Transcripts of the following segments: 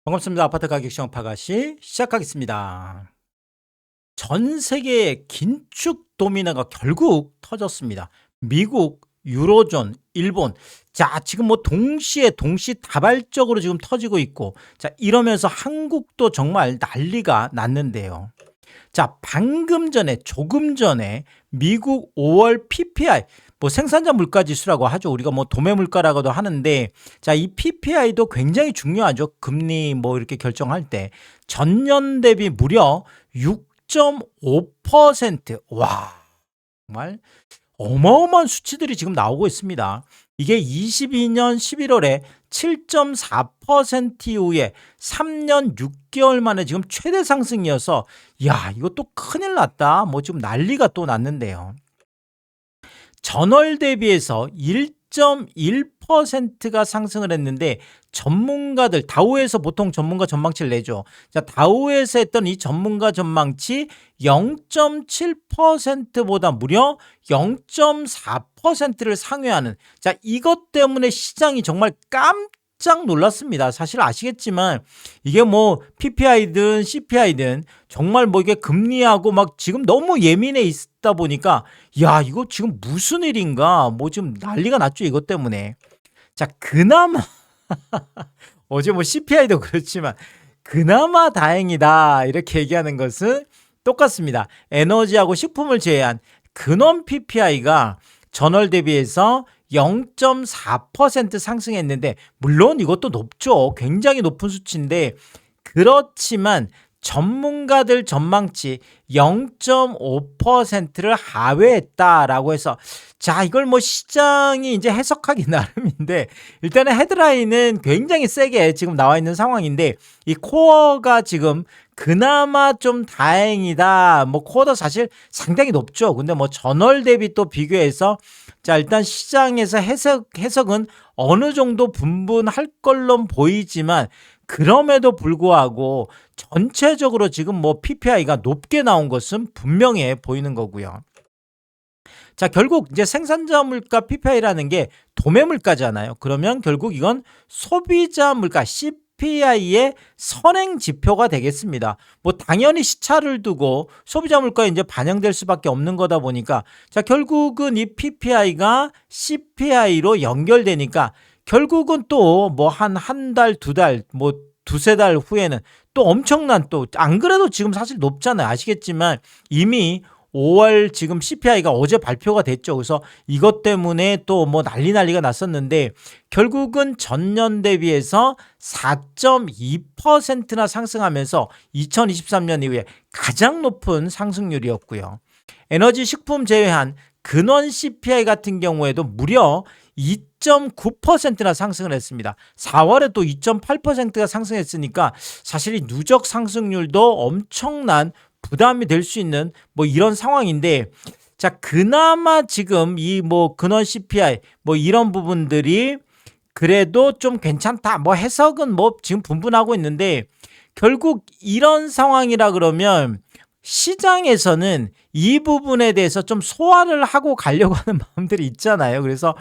반갑습니다. 아파트 가격 시장 파가시 시작하겠습니다. 전 세계의 긴축 도미노가 결국 터졌습니다. 미국, 유로존, 일본. 자, 지금 뭐 동시다발적으로 지금 터지고 있고, 자, 이러면서 한국도 정말 난리가 났는데요. 자, 조금 전에 미국 5월 PPI, 뭐 생산자 물가 지수라고 하죠. 우리가 뭐 도매 물가라고도 하는데, 자, 이 PPI도 굉장히 중요하죠. 금리 뭐 이렇게 결정할 때. 전년 대비 무려 6.5%. 와, 정말 어마어마한 수치들이 지금 나오고 있습니다. 이게 22년 11월에 7.4% 이후에 3년 6개월 만에 지금 최대 상승이어서 야, 이것도 큰일 났다. 뭐 지금 난리가 또 났는데요. 전월 대비해서 1.1%가 상승을 했는데 전문가들 다우에서 보통 전문가 전망치를 내죠. 자, 다우에서 했던 이 전문가 전망치 0.7%보다 무려 0.4%를 상회하는, 자, 이것 때문에 시장이 정말 깜짝 놀랐습니다. 사실 아시겠지만 이게 뭐 PPI든 CPI든 정말 뭐 이게 금리하고 막 지금 너무 예민해 있다 보니까 야, 이거 지금 무슨 일인가 뭐 지금 난리가 났죠, 이것 때문에. 자, 그나마 어제 뭐 CPI도 그렇지만 그나마 다행이다 이렇게 얘기하는 것은 똑같습니다. 에너지하고 식품을 제외한 근원 PPI가 전월 대비해서 0.4% 상승했는데, 물론 이것도 높죠. 굉장히 높은 수치인데, 그렇지만 전문가들 전망치 0.5%를 하회했다라고 해서, 자, 이걸 뭐 시장이 이제 해석하기 나름인데, 일단은 헤드라인은 굉장히 세게 지금 나와 있는 상황인데, 이 코어가 지금 그나마 좀 다행이다. 뭐 코어도 사실 상당히 높죠. 근데 뭐 전월 대비 또 비교해서, 자, 일단 시장에서 해석은 어느 정도 분분할 걸로 보이지만, 그럼에도 불구하고 전체적으로 지금 뭐 PPI가 높게 나온 것은 분명해 보이는 거고요. 자, 결국 이제 생산자 물가 PPI라는 게 도매 물가잖아요. 그러면 결국 이건 소비자 물가 CPI의 선행 지표가 되겠습니다. 뭐 당연히 시차를 두고 소비자 물가에 이제 반영될 수밖에 없는 거다 보니까, 자, 결국은 이 PPI가 CPI로 연결되니까 결국은 또 뭐 한 달, 두 달, 뭐 두세 달 후에는 또 엄청난, 또 안 그래도 지금 사실 높잖아요. 아시겠지만 이미 5월 지금 CPI가 어제 발표가 됐죠. 그래서 이것 때문에 또 뭐 난리가 났었는데, 결국은 전년 대비해서 4.2%나 상승하면서 2023년 이후에 가장 높은 상승률이었고요. 에너지 식품 제외한 근원 CPI 같은 경우에도 무려 2.9%나 상승을 했습니다. 4월에 또 2.8%가 상승했으니까 사실 이 누적 상승률도 엄청난 부담이 될 수 있는 뭐 이런 상황인데, 자, 그나마 지금 이 뭐 근원 CPI 뭐 이런 부분들이 그래도 좀 괜찮다. 뭐 해석은 뭐 지금 분분하고 있는데, 결국 이런 상황이라 그러면 시장에서는 이 부분에 대해서 좀 소화를 하고 가려고 하는 마음들이 있잖아요. 그래서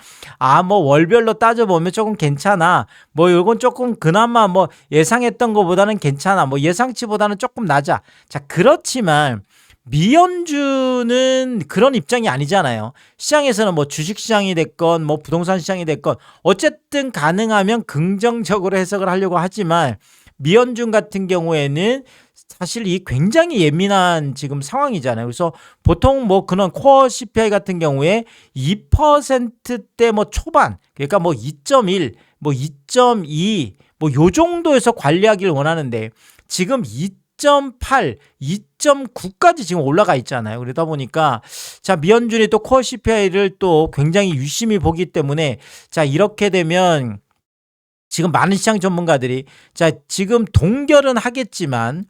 뭐 월별로 따져보면 조금 괜찮아. 뭐 요건 조금 그나마 뭐 예상했던 것보다는 괜찮아. 뭐 예상치보다는 조금 낮아. 자, 그렇지만 미연주는 그런 입장이 아니잖아요. 시장에서는 뭐 주식시장이 됐건 뭐 부동산 시장이 됐건 어쨌든 가능하면 긍정적으로 해석을 하려고 하지만, 미연준 같은 경우에는 사실 이 굉장히 예민한 지금 상황이잖아요. 그래서 보통 뭐 그런 코어 CPI 같은 경우에 2%대 뭐 초반, 그러니까 뭐 2.1, 뭐 2.2, 뭐 요 정도에서 관리하기를 원하는데 지금 2.8, 2.9까지 지금 올라가 있잖아요. 그러다 보니까 자, 미연준이 또 코어 CPI를 또 굉장히 유심히 보기 때문에, 자, 이렇게 되면 지금 많은 시장 전문가들이 자, 지금 동결은 하겠지만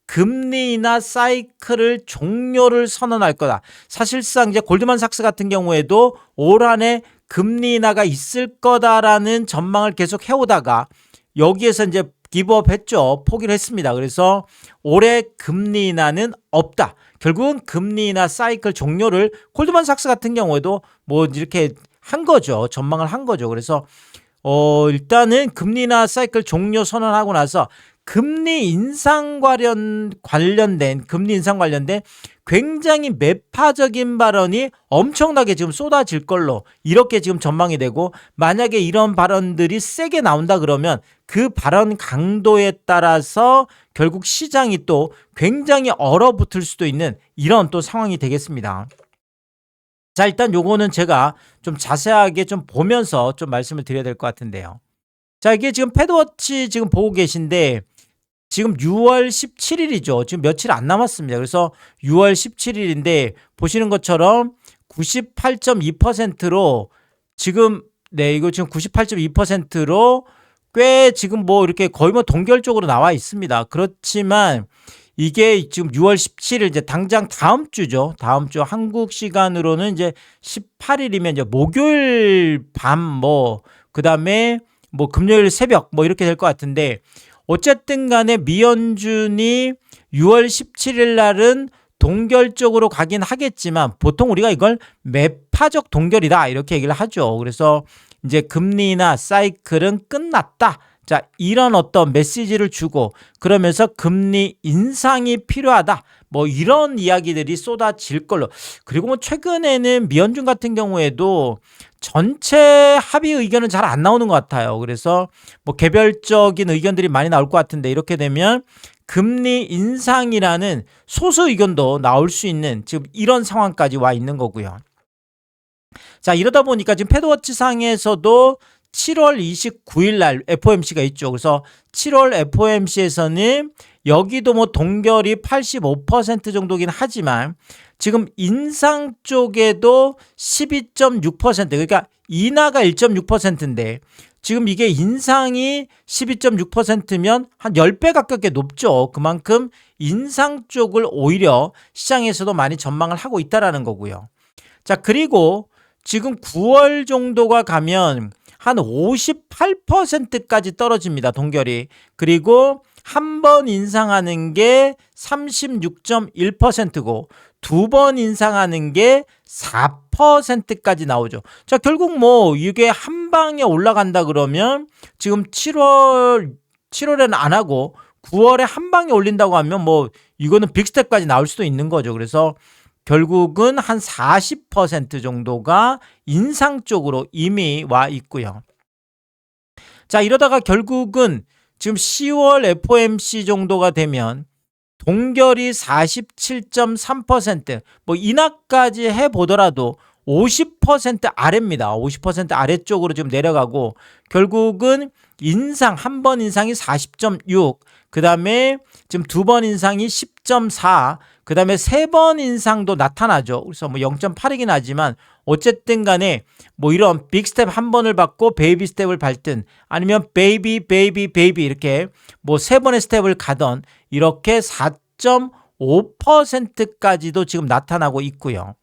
금리나 사이클을 종료를 선언할 거다. 사실상 이제 골드만삭스 같은 경우에도 올 한해 금리 인하가 있을 거다라는 전망을 계속 해오다가 여기에서 이제 기브업 했죠. 포기를 했습니다. 그래서 올해 금리 인하는 없다. 결국은 금리 인하 사이클 종료를 골드만삭스 같은 경우에도 뭐 이렇게 한 거죠. 전망을 한 거죠. 그래서 일단은 금리나 사이클 종료 선언하고 나서 금리 인상 관련된 굉장히 매파적인 발언이 엄청나게 지금 쏟아질 걸로 이렇게 지금 전망이 되고, 만약에 이런 발언들이 세게 나온다 그러면 그 발언 강도에 따라서 결국 시장이 또 굉장히 얼어붙을 수도 있는 이런 또 상황이 되겠습니다. 자, 일단 요거는 제가 좀 자세하게 좀 보면서 좀 말씀을 드려야 될 것 같은데요. 자, 이게 지금 패드워치 지금 보고 계신데 지금 6월 17일이죠. 지금 며칠 안 남았습니다. 그래서 6월 17일인데 보시는 것처럼 98.2%로 지금, 네, 이거 지금 98.2%로 꽤 지금 뭐 이렇게 거의 뭐 동결적으로 나와 있습니다. 그렇지만 이게 지금 6월 17일 이제 당장 다음 주죠. 다음 주 한국 시간으로는 이제 18일이면 이제 목요일 밤 뭐 그다음에 뭐 금요일 새벽 뭐 이렇게 될 것 같은데, 어쨌든 간에 미연준이 6월 17일 날은 동결적으로 가긴 하겠지만 보통 우리가 이걸 매파적 동결이다 이렇게 얘기를 하죠. 그래서 이제 금리나 사이클은 끝났다. 자, 이런 어떤 메시지를 주고 그러면서 금리 인상이 필요하다. 뭐 이런 이야기들이 쏟아질 걸로. 그리고 뭐 최근에는 미연준 같은 경우에도 전체 합의 의견은 잘 안 나오는 것 같아요. 그래서 뭐 개별적인 의견들이 많이 나올 것 같은데, 이렇게 되면 금리 인상이라는 소수 의견도 나올 수 있는 지금 이런 상황까지 와 있는 거고요. 자, 이러다 보니까 지금 패드워치 상에서도 7월 29일 날 FOMC가 있죠. 그래서 7월 FOMC에서는 여기도 뭐 동결이 85% 정도긴 하지만 지금 인상 쪽에도 12.6%, 그러니까 인하가 1.6%인데 지금 이게 인상이 12.6%면 한 10배 가깝게 높죠. 그만큼 인상 쪽을 오히려 시장에서도 많이 전망을 하고 있다라는 거고요. 자, 그리고 지금 9월 정도가 가면 한 58%까지 떨어집니다. 동결이. 그리고 한 번 인상하는 게 36.1%고 두 번 인상하는 게 4%까지 나오죠. 자, 결국 뭐 이게 한 방에 올라간다 그러면 지금 7월에는 안 하고 9월에 한 방에 올린다고 하면 뭐 이거는 빅스텝까지 나올 수도 있는 거죠. 그래서 결국은 한 40% 정도가 인상 쪽으로 이미 와 있고요. 자, 이러다가 결국은 지금 10월 FOMC 정도가 되면 동결이 47.3%, 뭐 인하까지 해보더라도 50% 아래입니다. 50% 아래쪽으로 지금 내려가고 결국은 인상, 한 번 인상이 40.6, 그 다음에 지금 두 번 인상이 10.4, 그 다음에 세 번 인상도 나타나죠. 그래서 뭐 0.8이긴 하지만 어쨌든 간에 뭐 이런 빅 스텝 한 번을 받고 베이비 스텝을 밟든 아니면 베이비 이렇게 뭐 세 번의 스텝을 가던 이렇게 4.5%까지도 지금 나타나고 있고요.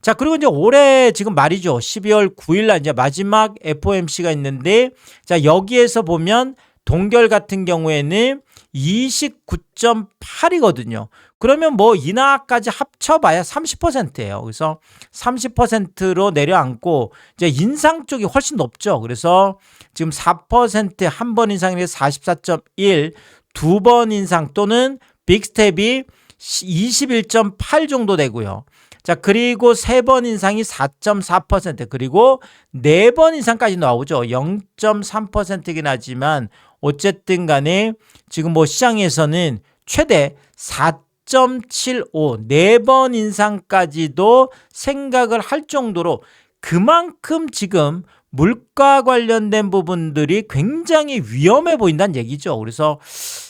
자, 그리고 이제 올해 지금 말이죠. 12월 9일 날 이제 마지막 FOMC가 있는데, 자, 여기에서 보면 동결 같은 경우에는 29.8이거든요. 그러면 뭐 인하까지 합쳐봐야 30%예요. 그래서 30%로 내려앉고 이제 인상 쪽이 훨씬 높죠. 그래서 지금 4% 한 번 인상이 44.1, 두 번 인상 또는 빅스텝이 21.8 정도 되고요. 자, 그리고 세 번 인상이 4.4%, 그리고 네 번 인상까지 나오죠. 0.3%이긴 하지만 어쨌든 간에 지금 뭐 시장에서는 최대 4.75, 네 번 인상까지도 생각을 할 정도로 그만큼 지금 물가 관련된 부분들이 굉장히 위험해 보인다는 얘기죠. 그래서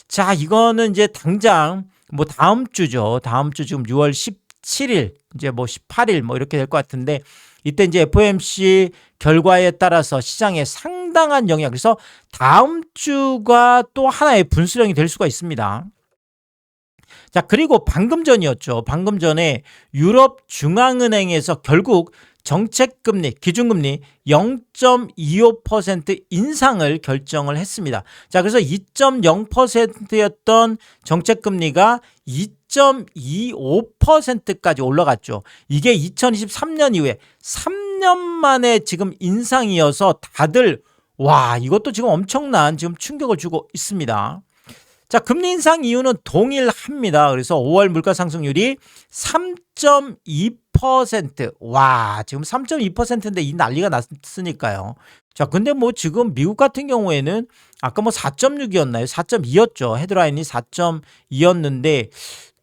자, 이거는 이제 당장 뭐 다음 주죠. 다음 주 지금 6월 17일, 이제 뭐 18일 뭐 이렇게 될 것 같은데, 이때 이제 FOMC 결과에 따라서 시장에 상당한 영향, 그래서 다음 주가 또 하나의 분수령이 될 수가 있습니다. 자, 그리고 방금 전이었죠. 방금 전에 유럽 중앙은행에서 결국 정책금리, 기준금리 0.25% 인상을 결정을 했습니다. 자, 그래서 2.0%였던 정책금리가 2.25%까지 올라갔죠. 이게 2023년 이후에 3년 만에 지금 인상이어서 다들 와, 이것도 지금 엄청난 지금 충격을 주고 있습니다. 자, 금리 인상 이유는 동일합니다. 그래서 5월 물가 상승률이 3.2%. 와, 지금 3.2%인데 이 난리가 났으니까요. 자, 근데 뭐 지금 미국 같은 경우에는 아까 뭐 4.6이었나요? 4.2였죠. 헤드라인이 4.2였는데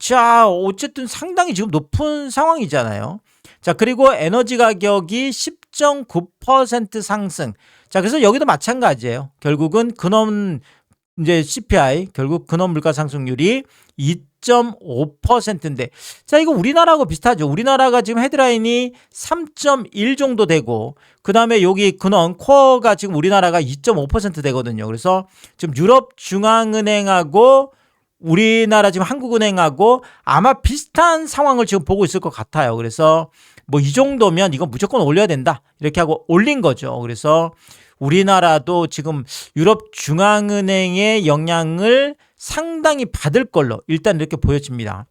자, 어쨌든 상당히 지금 높은 상황이잖아요. 자, 그리고 에너지 가격이 10.9% 상승. 자, 그래서 여기도 마찬가지예요. 결국은 근원 이제 CPI 결국 근원 물가 상승률이 2.5%인데 자, 이거 우리나라하고 비슷하죠. 우리나라가 지금 헤드라인이 3.1 정도 되고 그다음에 여기 근원 코어가 지금 우리나라가 2.5% 되거든요. 그래서 지금 유럽 중앙은행하고 우리나라 지금 한국은행하고 아마 비슷한 상황을 지금 보고 있을 것 같아요. 그래서 뭐 이 정도면 이건 무조건 올려야 된다. 이렇게 하고 올린 거죠. 그래서 우리나라도 지금 유럽 중앙은행의 영향을 상당히 받을 걸로 일단 이렇게 보여집니다.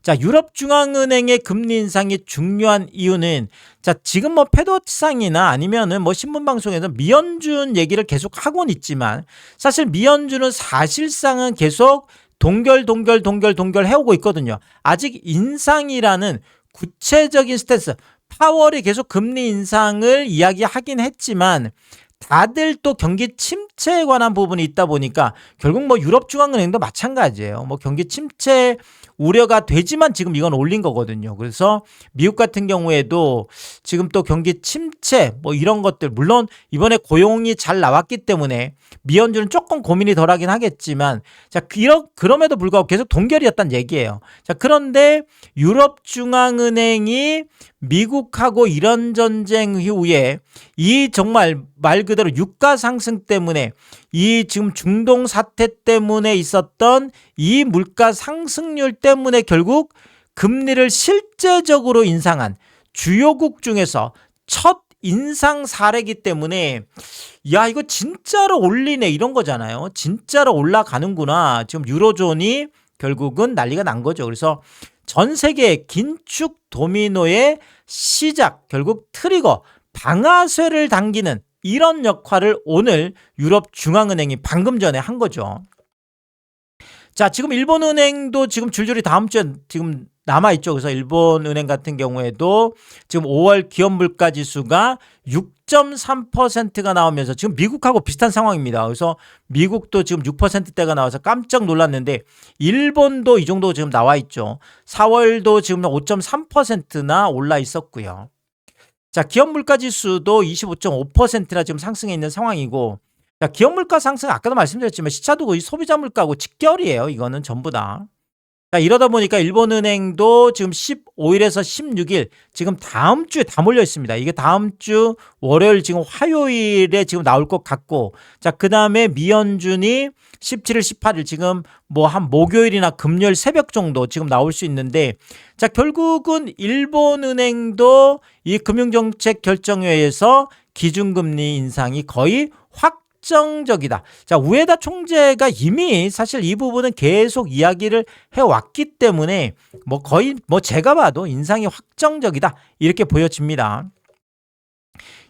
자, 유럽 중앙은행의 금리 인상이 중요한 이유는 자, 지금 뭐 패드워치상이나 아니면은 뭐 신문 방송에서 미연준 얘기를 계속 하고는 있지만 사실 미연준은 사실상은 계속 동결 해오고 있거든요. 아직 인상이라는 구체적인 스탠스, 파월이 계속 금리 인상을 이야기하긴 했지만 다들 또 경기 침체에 관한 부분이 있다 보니까 결국 뭐 유럽 중앙은행도 마찬가지예요. 뭐 경기 침체 우려가 되지만 지금 이건 올린 거거든요. 그래서 미국 같은 경우에도 지금 또 경기 침체 뭐 이런 것들 물론 이번에 고용이 잘 나왔기 때문에 미연준은 조금 고민이 덜하긴 하겠지만 자, 그럼에도 불구하고 계속 동결이었다는 얘기예요. 자, 그런데 유럽 중앙은행이 미국하고 이런 전쟁 이후에 이 정말 말 그대로 유가 상승 때문에 이 지금 중동 사태 때문에 있었던 이 물가 상승률 때문에 결국 금리를 실제적으로 인상한 주요국 중에서 첫 인상 사례이기 때문에 야, 이거 진짜로 올리네 이런 거잖아요. 진짜로 올라가는구나. 지금 유로존이 결국은 난리가 난 거죠. 그래서 전 세계 긴축 도미노의 시작, 결국 트리거, 방아쇠를 당기는 이런 역할을 오늘 유럽 중앙은행이 방금 전에 한 거죠. 자, 지금 일본은행도 지금 줄줄이 다음 주에 지금 남아있죠. 그래서 일본은행 같은 경우에도 지금 5월 기업 물가 지수가 6.3%가 나오면서 지금 미국하고 비슷한 상황입니다. 그래서 미국도 지금 6%대가 나와서 깜짝 놀랐는데 일본도 이 정도 지금 나와 있죠. 4월도 지금 5.3%나 올라 있었고요. 자, 기업 물가 지수도 25.5%나 지금 상승해 있는 상황이고 자, 기업 물가 상승 아까도 말씀드렸지만 시차도 거의 소비자 물가하고 직결이에요. 이거는 전부 다. 자, 이러다 보니까 일본은행도 지금 15일에서 16일 지금 다음 주에 다 몰려 있습니다. 이게 다음 주 월요일 지금 화요일에 지금 나올 것 같고 자, 그다음에 미연준이 17일, 18일 지금 뭐 한 목요일이나 금요일 새벽 정도 지금 나올 수 있는데 자, 결국은 일본은행도 이 금융정책 결정회에서 기준금리 인상이 거의 확정적이다. 자, 우에다 총재가 이미 사실 이 부분은 계속 이야기를 해왔기 때문에 뭐 거의 뭐 제가 봐도 인상이 확정적이다 이렇게 보여집니다.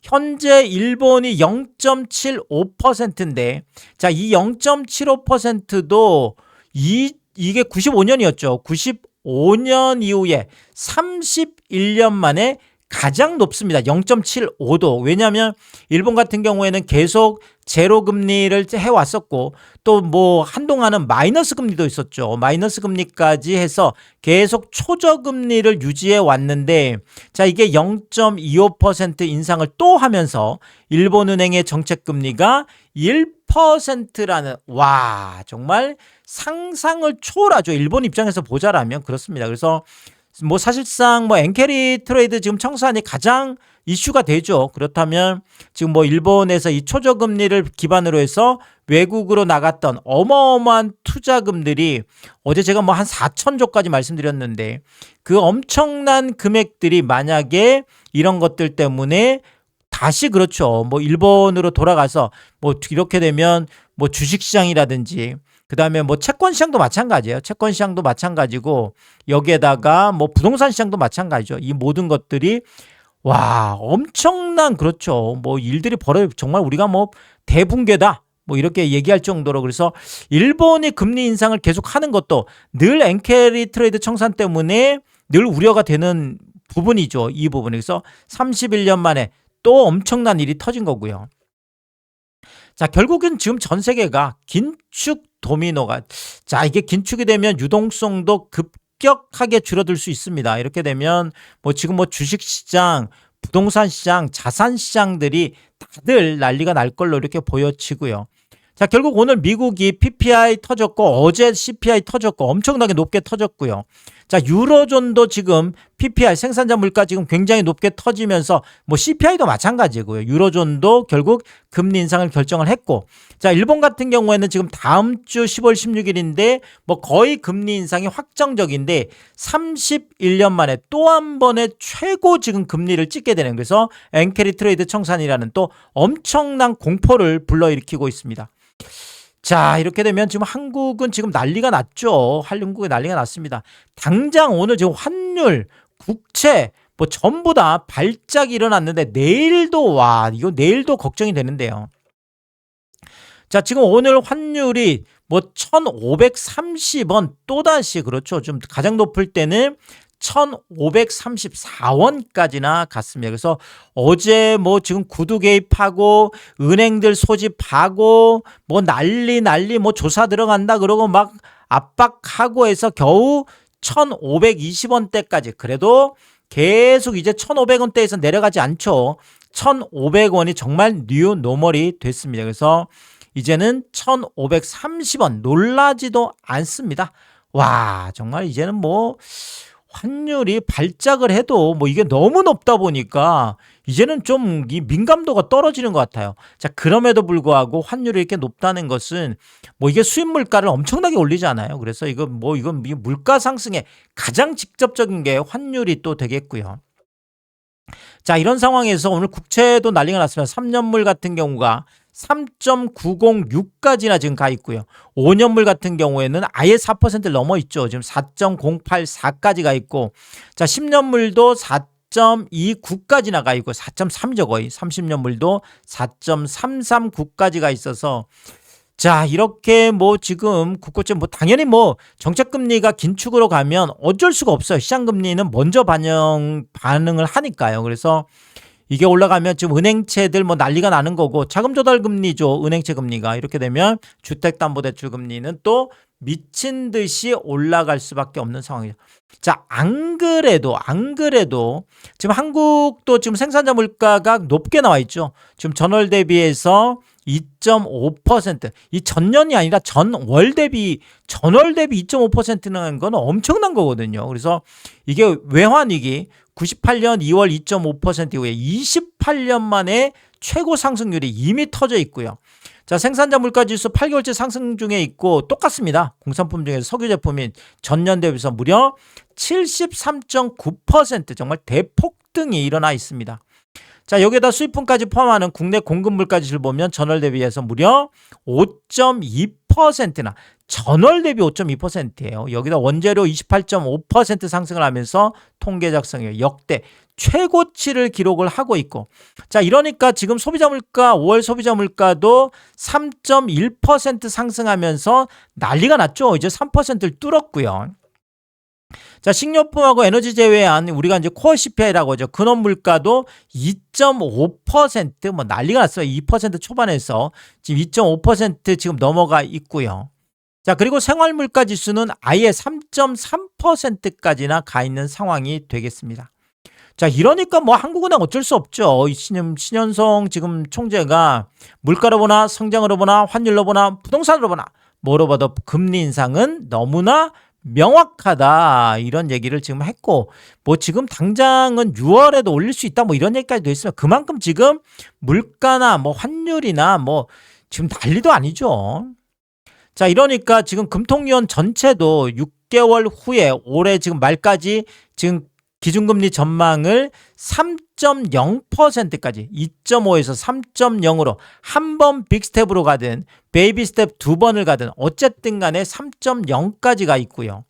현재 일본이 0.75%인데 자, 이 0.75%도 이게 95년이었죠. 95년 이후에 31년 만에 가장 높습니다. 0.75도. 왜냐하면 일본 같은 경우에는 계속 제로 금리를 해왔었고 또 뭐 한동안은 마이너스 금리도 있었죠. 마이너스 금리까지 해서 계속 초저금리를 유지해 왔는데 자, 이게 0.25% 인상을 또 하면서 일본은행의 정책금리가 1%라는 와, 정말 상상을 초월하죠. 일본 입장에서 보자라면 그렇습니다. 그래서 뭐 사실상 뭐 엔캐리 트레이드 지금 청산이 가장 이슈가 되죠. 그렇다면 지금 뭐 일본에서 이 초저금리를 기반으로 해서 외국으로 나갔던 어마어마한 투자금들이 어제 제가 뭐 한 4천조까지 말씀드렸는데 그 엄청난 금액들이 만약에 이런 것들 때문에 다시 그렇죠. 뭐 일본으로 돌아가서 뭐 이렇게 되면 뭐 주식시장이라든지 그다음에 뭐 채권 시장도 마찬가지예요. 채권 시장도 마찬가지고 여기에다가 뭐 부동산 시장도 마찬가지죠. 이 모든 것들이 와, 엄청난 그렇죠. 뭐 일들이 정말 우리가 뭐 대붕괴다. 뭐 이렇게 얘기할 정도로 그래서 일본이 금리 인상을 계속하는 것도 늘 엔캐리 트레이드 청산 때문에 늘 우려가 되는 부분이죠. 이 부분이. 그래서 31년 만에 또 엄청난 일이 터진 거고요. 자, 결국은 지금 전 세계가 긴축 도미노가 자, 이게 긴축이 되면 유동성도 급격하게 줄어들 수 있습니다. 이렇게 되면 뭐 지금 뭐 주식 시장, 부동산 시장, 자산 시장들이 다들 난리가 날 걸로 이렇게 보여지고요. 자, 결국 오늘 미국이 PPI 터졌고 어제 CPI 터졌고 엄청나게 높게 터졌고요. 자, 유로존도 지금 PPI 생산자 물가 지금 굉장히 높게 터지면서 뭐 CPI도 마찬가지고요. 유로존도 결국 금리 인상을 결정을 했고, 자, 일본 같은 경우에는 지금 다음 주 10월 16일인데 뭐 거의 금리 인상이 확정적인데 31년 만에 또 한 번의 최고 지금 금리를 찍게 되는, 그래서 엔캐리 트레이드 청산이라는 또 엄청난 공포를 불러일으키고 있습니다. 자, 이렇게 되면 지금 한국은 지금 난리가 났죠. 한국에 난리가 났습니다. 당장 오늘 지금 환율, 국채 뭐 전부 다 발작이 일어났는데 내일도 이거 내일도 걱정이 되는데요. 자, 지금 오늘 환율이 뭐 1,530원 또다시 그렇죠. 좀 가장 높을 때는 1,534원까지나 갔습니다. 그래서 어제 뭐 지금 구두 개입하고 은행들 소집하고 뭐 난리 뭐 조사 들어간다 그러고 막 압박하고 해서 겨우 1,520원대까지, 그래도 계속 이제 1,500원대에서 내려가지 않죠. 1,500원이 정말 뉴 노멀이 됐습니다. 그래서 이제는 1,530원 놀라지도 않습니다. 와, 정말 이제는 뭐 환율이 발작을 해도 뭐 이게 너무 높다 보니까 이제는 좀 이 민감도가 떨어지는 것 같아요. 자, 그럼에도 불구하고 환율이 이렇게 높다는 것은 뭐 이게 수입 물가를 엄청나게 올리잖아요. 그래서 이건 물가 상승에 가장 직접적인 게 환율이 또 되겠고요. 자, 이런 상황에서 오늘 국채도 난리가 났습니다. 3년물 같은 경우가 3.906까지나 지금 가 있고요. 5년물 같은 경우에는 아예 4%를 넘어 있죠. 지금 4.084까지 가 있고, 자, 10년물도 4.29까지 가 있고, 4.3이죠 거의. 30년물도 4.339까지 가 있어서, 자, 이렇게 뭐 지금 국고채 뭐 당연히 뭐 정책금리가 긴축으로 가면 어쩔 수가 없어요. 시장금리는 먼저 반응을 하니까요. 그래서 이게 올라가면 지금 은행채들 뭐 난리가 나는 거고, 자금 조달 금리죠. 은행채 금리가 이렇게 되면 주택담보대출 금리는 또 미친 듯이 올라갈 수밖에 없는 상황이죠. 자, 안 그래도 지금 한국도 지금 생산자 물가가 높게 나와 있죠. 지금 전월 대비해서 2.5%, 이 전년이 아니라 전월 대비 2.5%는 건 엄청난 거거든요. 그래서 이게 외환위기 98년 2월 2.5% 이후에 28년 만에 최고 상승률이 이미 터져 있고요. 자, 생산자 물가지수 8개월째 상승 중에 있고 똑같습니다. 공산품 중에서 석유 제품이 전년 대비해서 무려 73.9% 정말 대폭등이 일어나 있습니다. 자, 여기에다 수입품까지 포함하는 국내 공급 물가지수를 보면 전월 대비해서 무려 5.2%나 전월 대비 5.2%예요. 여기다 원재료 28.5% 상승을 하면서 통계 작성에 역대 최고치를 기록을 하고 있고, 자, 이러니까 지금 소비자 물가 5월 소비자 물가도 3.1% 상승하면서 난리가 났죠. 이제 3%를 뚫었고요. 자, 식료품하고 에너지 제외한 우리가 이제 코어 CPI라고 하죠. 근원 물가도 2.5% 뭐 난리가 났어요. 2% 초반에서 지금 2.5% 지금 넘어가 있고요. 자, 그리고 생활 물가 지수는 아예 3.3%까지나 가 있는 상황이 되겠습니다. 자, 이러니까 뭐 한국은행 어쩔 수 없죠. 신현성 지금 총재가 물가로 보나 성장으로 보나 환율로 보나 부동산으로 보나 뭐로 봐도 금리 인상은 너무나 명확하다, 이런 얘기를 지금 했고, 뭐 지금 당장은 6월에도 올릴 수 있다 뭐 이런 얘기까지도 있으면 그만큼 지금 물가나 뭐 환율이나 뭐 지금 난리도 아니죠. 자, 이러니까 지금 금통위원 전체도 6개월 후에 올해 지금 말까지 지금 기준금리 전망을 3.0%까지 2.5에서 3.0으로 한 번 빅스텝으로 가든 베이비 스텝 두 번을 가든 어쨌든 간에 3.0까지 가 있고요.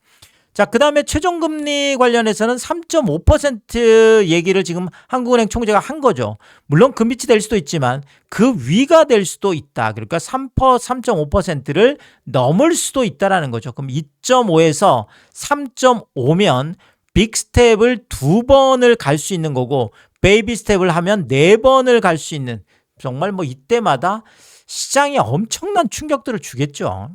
자, 그 다음에 최종금리 관련해서는 3.5% 얘기를 지금 한국은행 총재가 한 거죠. 물론 그 밑이 될 수도 있지만 그 위가 될 수도 있다. 그러니까 3.5%를 넘을 수도 있다라는 거죠. 그럼 2.5에서 3.5면 빅 스텝을 2번을 갈 수 있는 거고 베이비 스텝을 하면 4번을 갈 수 있는, 정말 뭐 이때마다 시장에 엄청난 충격들을 주겠죠.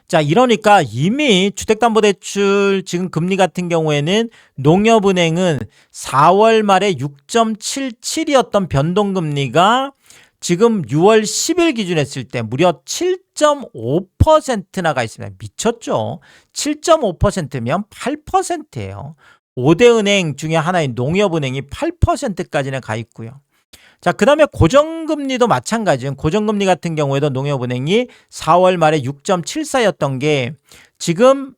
자, 이러니까 이미 주택담보대출 지금 금리 같은 경우에는 농협은행은 4월 말에 6.77이었던 변동금리가 지금 6월 10일 기준 했을 때 무려 7.5%나 가 있습니다. 미쳤죠? 7.5%면 8%예요. 5대 은행 중에 하나인 농협은행이 8%까지나 가 있고요. 자, 그 다음에 고정금리도 마찬가지예요. 고정금리 같은 경우에도 농협은행이 4월 말에 6.74였던 게 지금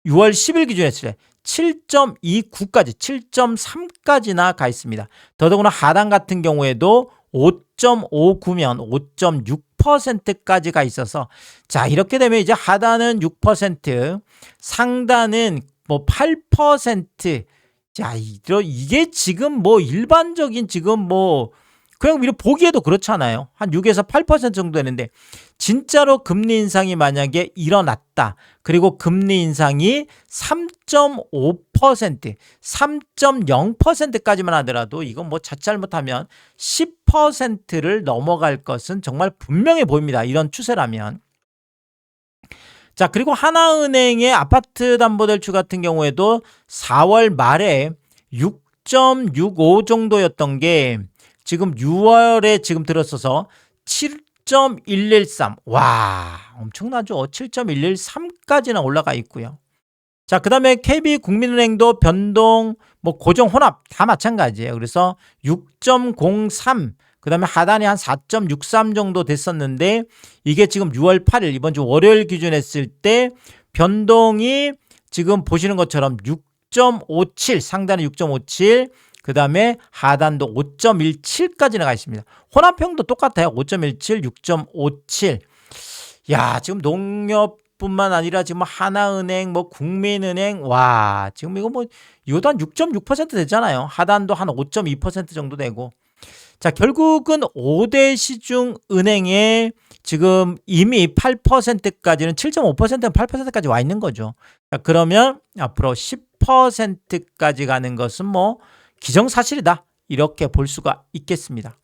6월 10일 기준 했을 때 7.29까지, 7.3까지나 가 있습니다. 더더구나 하단 같은 경우에도 5.59면 5.6%까지 가 있어서, 자, 이렇게 되면 이제 하단은 6%, 상단은 뭐 8%. 자, 이게 지금 뭐 일반적인 지금 뭐 그냥 우리 보기에도 그렇잖아요. 한 6에서 8% 정도 되는데 진짜로 금리 인상이 만약에 일어났다. 그리고 금리 인상이 3.5%, 3.0%까지만 하더라도 이건 뭐 잘못하면 10%를 넘어갈 것은 정말 분명해 보입니다. 이런 추세라면. 자, 그리고 하나은행의 아파트 담보대출 같은 경우에도 4월 말에 6.65 정도였던 게 지금 6월에 지금 들어서서 7.113. 와, 엄청나죠? 7.113까지나 올라가 있고요. 자, 그 다음에 KB국민은행도 변동, 뭐 고정 혼합 다 마찬가지예요. 그래서 6.03, 그 다음에 하단이 한 4.63 정도 됐었는데 이게 지금 6월 8일 이번 주 월요일 기준 했을 때 변동이 지금 보시는 것처럼 6.57, 상단은 6.57, 그 다음에 하단도 5.17까지 나가 있습니다. 혼합형도 똑같아요. 5.17, 6.57. 야, 지금 농협뿐만 아니라 지금 하나은행, 뭐 국민은행, 와, 지금 이것도 한 6.6% 되잖아요. 하단도 한 5.2% 정도 되고. 자, 결국은 5대 시중은행에 지금 이미 8%까지는 7.5%는 8%까지 와 있는 거죠. 자, 그러면 앞으로 10%까지 가는 것은 뭐 기정사실이다. 이렇게 볼 수가 있겠습니다.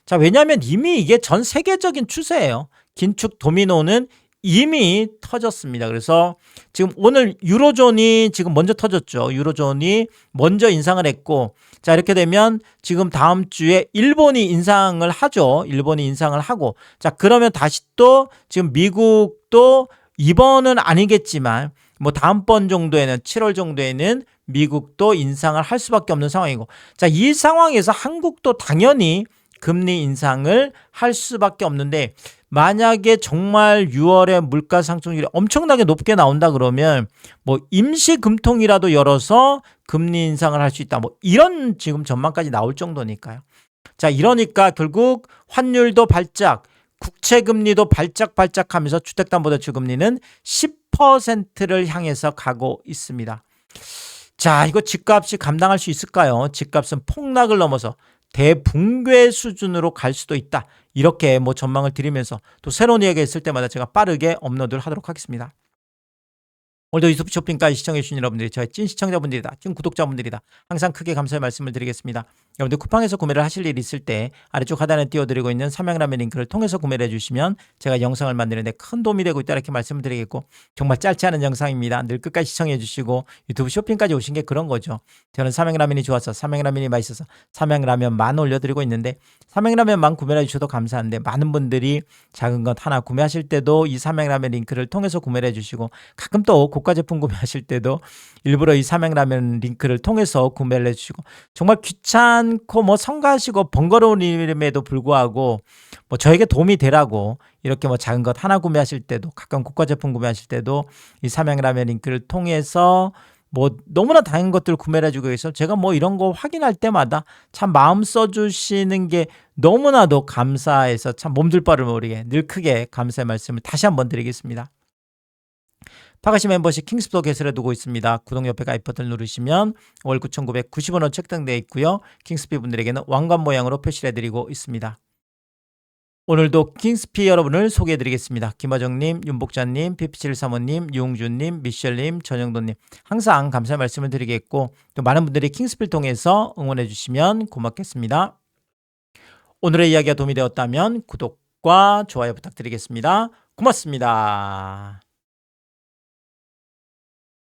자, 왜냐하면 이미 이게 전 세계적인 추세예요. 긴축 도미노는 이미 터졌습니다. 그래서 지금 오늘 유로존이 지금 먼저 터졌죠. 유로존이 먼저 인상을 했고, 자, 이렇게 되면 지금 다음 주에 일본이 인상을 하죠. 일본이 인상을 하고, 자, 그러면 다시 또 지금 미국도 이번은 아니겠지만 뭐 다음번 정도에는 7월 정도에는 미국도 인상을 할 수밖에 없는 상황이고, 자, 이 상황에서 한국도 당연히 금리 인상을 할 수밖에 없는데, 만약에 정말 6월에 물가 상승률이 엄청나게 높게 나온다 그러면 뭐 임시 금통이라도 열어서 금리 인상을 할 수 있다. 뭐 이런 지금 전망까지 나올 정도니까요. 자, 이러니까 결국 환율도 발작, 국채 금리도 발작발작 하면서 주택담보대출 금리는 10%를 향해서 가고 있습니다. 자, 이거 집값이 감당할 수 있을까요? 집값은 폭락을 넘어서 대붕괴 수준으로 갈 수도 있다. 이렇게 뭐 전망을 드리면서 또 새로운 이야기가 있을 때마다 제가 빠르게 업로드를 하도록 하겠습니다. 오늘도 유튜브 쇼핑까지 시청해주신 여러분들이 저의 찐 시청자분들이다, 찐 구독자분들이다. 항상 크게 감사의 말씀을 드리겠습니다. 여러분들 쿠팡에서 구매를 하실 일이 있을 때 아래쪽 하단에 띄워드리고 있는 삼양라면 링크를 통해서 구매를 해주시면 제가 영상을 만드는 데 큰 도움이 되고 있다 이렇게 말씀을 드리겠고, 정말 짧지 않은 영상입니다. 늘 끝까지 시청해주시고 유튜브 쇼핑까지 오신 게 그런 거죠. 저는 삼양라면이 좋아서, 삼양라면이 맛있어서 삼양라면만 올려드리고 있는데, 삼양라면만 구매해 주셔도 감사한데 많은 분들이 작은 것 하나 구매하실 때도 이 삼양라면 링크를 통해서 구매를 해주시고, 가끔 또 고가 제품 구매하실 때도 일부러 이 삼양라면 링크를 통해서 구매를 해주시고, 정말 귀찮고 뭐 성가시고 번거로운 일임에도 불구하고 뭐 저에게 도움이 되라고 이렇게 뭐 작은 것 하나 구매하실 때도, 가끔 고가 제품 구매하실 때도 이 삼양라면 링크를 통해서 뭐 너무나 다양한 것들을 구매를 해주고 계셔서 제가 뭐 이런 거 확인할 때마다 참 마음 써주시는 게 너무나도 감사해서 참 몸둘 바를 모르게 늘 크게 감사의 말씀을 다시 한번 드리겠습니다. 파가시 멤버십 킹스도 개설해 두고 있습니다. 구독 옆에 가입 버튼 누르시면 월 9,990원으로 책정되어 있고요. 킹스피 분들에게는 왕관 모양으로 표시를 해드리고 있습니다. 오늘도 킹스피 여러분을 소개해드리겠습니다. 김화정님, 윤복자님, 피피칠사모님, 유웅준님, 미셸님, 전영돈님 항상 감사의 말씀을 드리겠고 또 많은 분들이 킹스피를 통해서 응원해 주시면 고맙겠습니다. 오늘의 이야기가 도움이 되었다면 구독과 좋아요 부탁드리겠습니다. 고맙습니다.